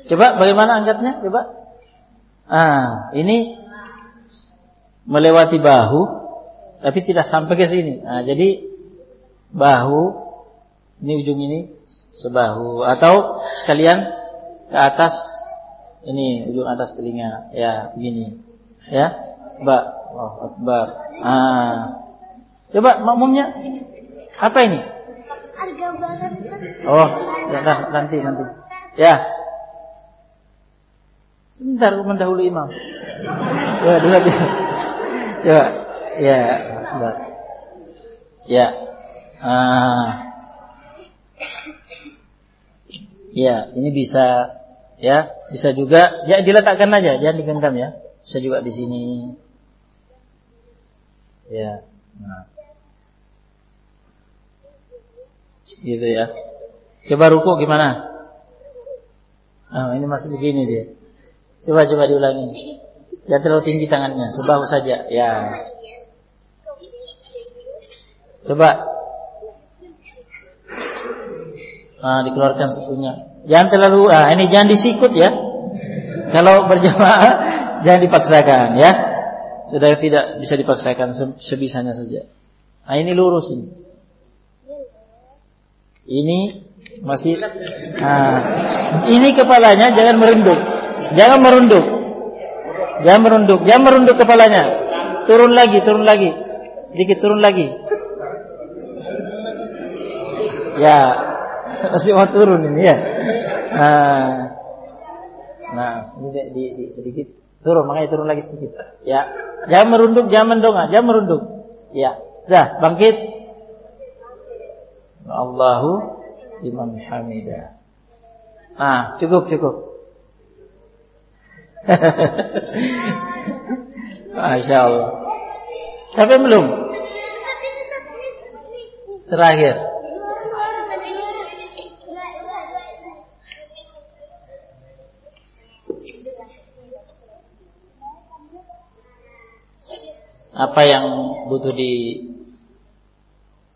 Coba bagaimana angkatnya? Coba. Ini melewati bahu, tapi tidak sampai ke sini. Jadi bahu, ini ujung ini sebahu, atau sekalian ke atas. Ini ujung atas telinga, ya begini, ya, Allahu Akbar. Coba makmumnya apa ini? Oh, nanti. Ya. Sebentar mendahului imam. Ya, dulu dia. Ya. Sebentar. Ya. Ya, ini bisa ya, bisa juga ya diletakkan aja, jangan digenggam ya. Bisa juga di sini. Ya. Nah. Gitu ya. Coba ruku gimana? Ini masih begini dia. Coba diulangi. Jangan terlalu tinggi tangannya, sebahu saja. Ya. Coba. Dikeluarkan sikunya. Jangan terlalu ini jangan disikut ya. Kalau berjamaah jangan dipaksakan ya. Sudah tidak bisa dipaksakan, sebisanya saja. Ini lurus ini. Ini masih ini kepalanya jangan merunduk. Jangan merunduk kepalanya. Turun lagi. Sedikit turun lagi. Ya, masih mau turun ini ya. Nah, ini di sedikit turun, makanya turun lagi sedikit. Ya, jangan merunduk, jangan mendongak, jangan merunduk. Ya, sudah, bangkit. Allahu liman hamidah. Cukup. Masya Allah. Sampai belum? Terakhir. Apa yang butuh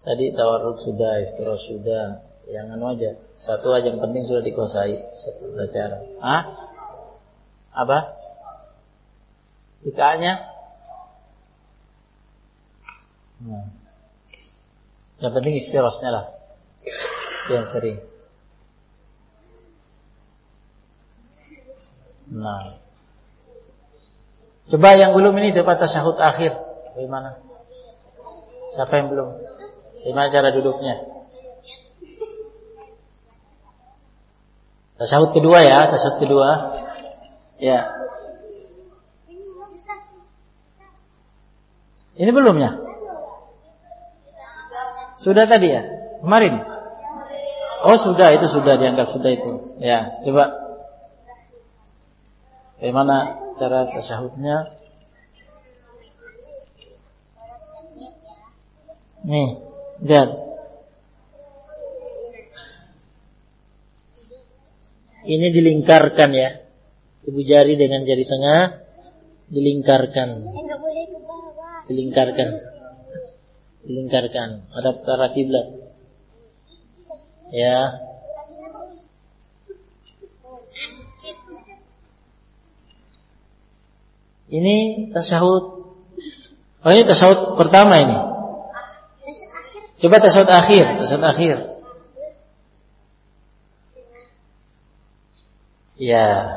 tadi tawarruk sudah, iftiras sudah, yang aja. Satu aja yang penting sudah dikuasai satu cara. Apa? Ikaannya? Yang penting iftirasnya lah. Yang sering. Coba yang belum ini dapat tasyahud akhir. Bagaimana? Siapa yang belum? Gimana cara duduknya? Tasyahud kedua ya, Ya. Ini belum ya? Sudah tadi ya? Kemarin? Oh sudah, itu sudah dianggap sudah itu. Ya, coba. Bagaimana cara tasyahudnya? Nih, lihat. Ini dilingkarkan ya. Ibu jari dengan jari tengah dilingkarkan. Dilingkarkan. Hadap ke arah kiblat. Ya. Ini tasyahud. Oh, ini tasyahud pertama ini. Coba tasyahud akhir. Ya.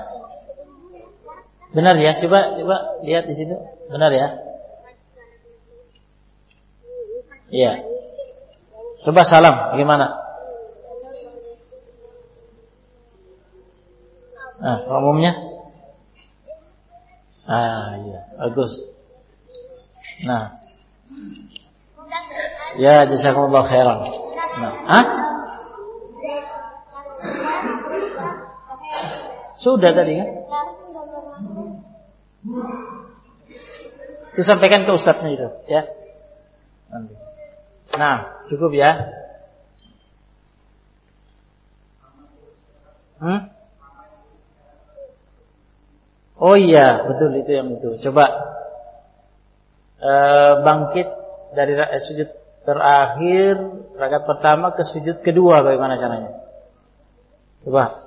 Benar ya? Coba lihat di situ. Benar ya? Iya. Coba salam bagaimana? Umumnya? Iya, bagus. Ya, jazakumullah khairan. Sudah tadi kan? Itu sampaikan ke ustadznya itu, ya. Nanti. Cukup ya. Oh iya, betul itu yang itu. Coba bangkit dari sujud terakhir rakaat pertama ke sujud kedua, bagaimana caranya? Coba.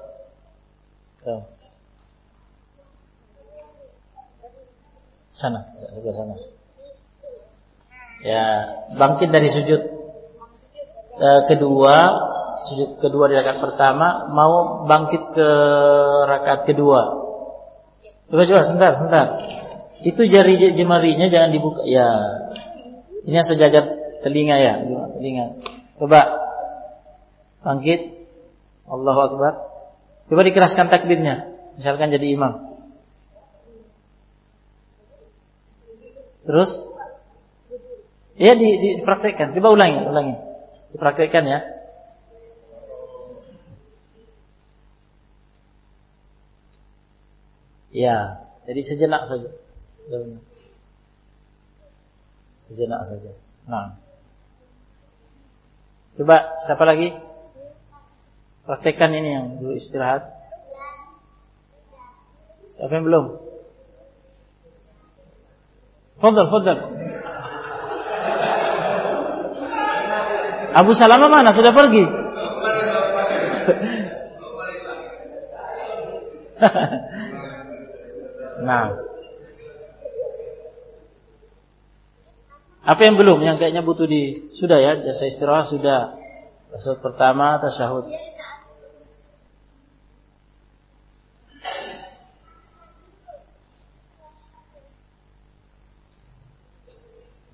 Sana, sebelah sana. Ya, bangkit dari sujud kedua di rakaat pertama, mau bangkit ke rakaat kedua. Coba sebentar. Itu jari jemarinya jangan dibuka. Ya. Ini sejajar telinga ya, telinga. Coba Bangkit. Allahu Akbar. Coba dikeraskan takbirnya. Misalkan jadi imam. Terus? Ya dipraktekkan. Coba ulangi. Dipraktekkan ya. Ya, jadi sejenak saja. Sejenak saja. Nah. Coba siapa lagi? Praktekkan ini yang dulu istirahat. Siapa yang belum? Fadal. Abu Salamah mana? Sudah pergi. Nah. Apa yang belum? Yang kayaknya butuh sudah ya, jasa istirahat sudah. Tasyahud pertama, tasyahud.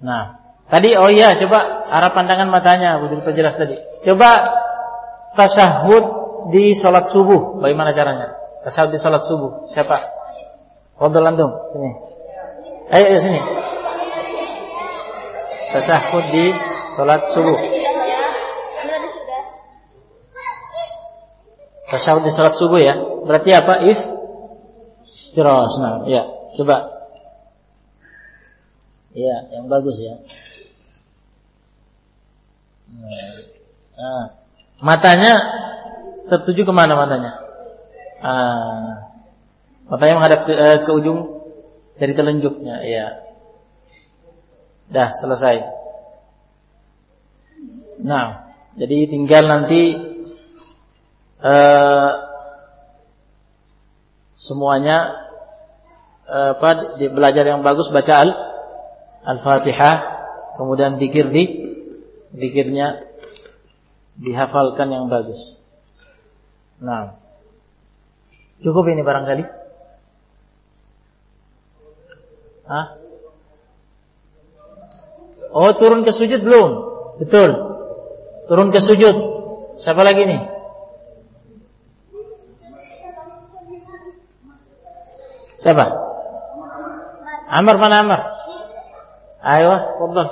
Nah, tadi coba arah pandangan matanya, butuh diperjelas tadi. Coba tasyahud di salat subuh, bagaimana caranya? Tasyahud di salat subuh. Siapa? Fadhil antum, sini. Ayo sini. Tasyahud di salat subuh. Tasyahud di salat subuh ya. Berarti apa? Istirahat. Nah, ya, coba. Ya, yang bagus ya. Nah, matanya tertuju kemana matanya? Matanya menghadap ke ujung dari telunjuknya. Ya. Dah selesai. Nah, jadi tinggal nanti semuanya belajar yang bagus, baca Al-Fatihah, kemudian zikirnya dihafalkan yang bagus. Nah, cukup ini barangkali. Oh, turun ke sujud belum? Betul. Turun ke sujud. Siapa lagi nih? Siapa? Amr, mana Amr? Ayo, fadhil.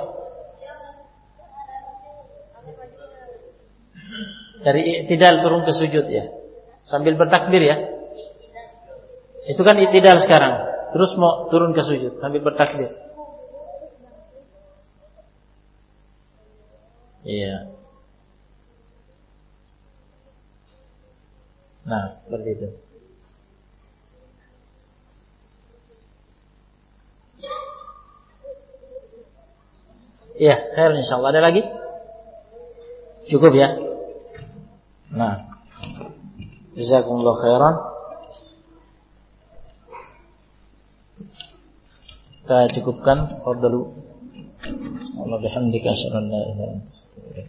Dari i'tidal turun ke sujud ya. Sambil bertakbir ya. Itu kan i'tidal sekarang. Terus mau turun ke sujud sambil bertakbir. Iya. Nah, seperti itu. Iya, khair insyaallah. Ada lagi? Cukup ya. Nah, jazakumullah khairan. Kita cukupkan. Fadlu. Allah bihamdika asyhadu an la ilaha illa anta astaghfiruka.